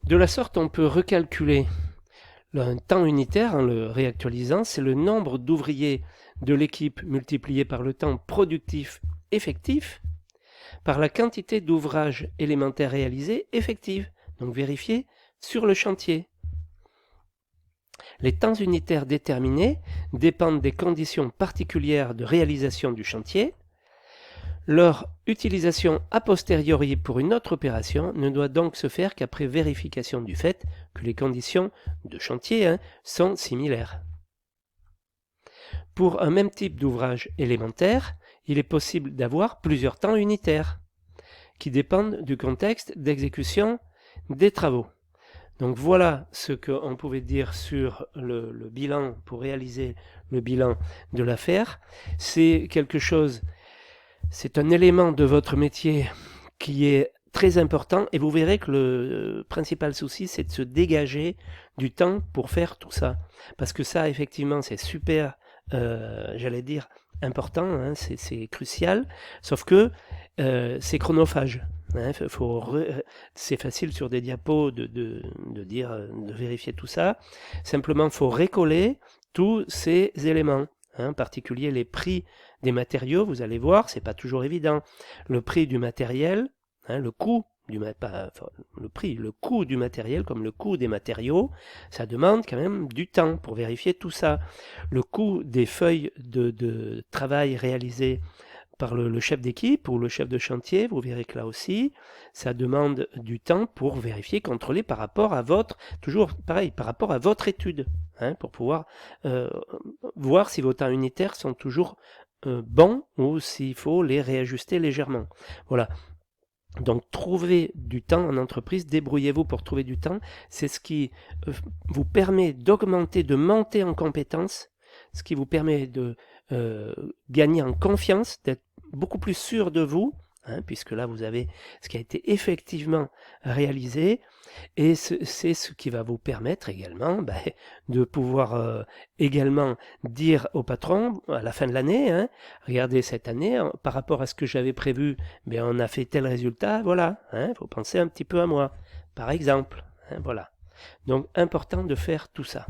De la sorte, on peut recalculer un temps unitaire en le réactualisant, c'est le nombre d'ouvriers de l'équipe multiplié par le temps productif effectif par la quantité d'ouvrages élémentaires réalisés effectifs, donc vérifiés sur le chantier. Les temps unitaires déterminés dépendent des conditions particulières de réalisation du chantier. Leur utilisation a posteriori pour une autre opération ne doit donc se faire qu'après vérification du fait que les conditions de chantier sont similaires. Pour un même type d'ouvrage élémentaire, il est possible d'avoir plusieurs temps unitaires qui dépendent du contexte d'exécution des travaux. Donc voilà ce qu'on pouvait dire sur le bilan pour réaliser le bilan de l'affaire. C'est quelque chose, c'est un élément de votre métier qui est très important et vous verrez que le principal souci c'est de se dégager du temps pour faire tout ça. Parce que ça effectivement c'est super, j'allais dire, important, hein, c'est crucial, sauf que c'est chronophage. Hein, c'est facile sur des diapos de dire, de vérifier tout ça. Simplement, il faut récoller tous ces éléments. Hein, en particulier les prix des matériaux, vous allez voir, c'est pas toujours évident. Le prix du matériel, hein, le coût le coût du matériel comme le coût des matériaux, ça demande quand même du temps pour vérifier tout ça. Le coût des feuilles de travail réalisées par le chef d'équipe ou le chef de chantier, vous verrez que là aussi, ça demande du temps pour vérifier, contrôler par rapport à votre, toujours pareil, par rapport à votre étude, hein, pour pouvoir voir si vos temps unitaires sont toujours bons ou s'il faut les réajuster légèrement. Voilà. Donc trouvez du temps en entreprise, débrouillez-vous pour trouver du temps, c'est ce qui vous permet d'augmenter, de monter en compétences, ce qui vous permet de gagner en confiance, d'être beaucoup plus sûr de vous, hein, puisque là vous avez ce qui a été effectivement réalisé, et c'est ce qui va vous permettre également de pouvoir également dire au patron à la fin de l'année, hein, regardez cette année, par rapport à ce que j'avais prévu, on a fait tel résultat, voilà, il faut penser un petit peu à moi, par exemple, hein, voilà. Donc important de faire tout ça.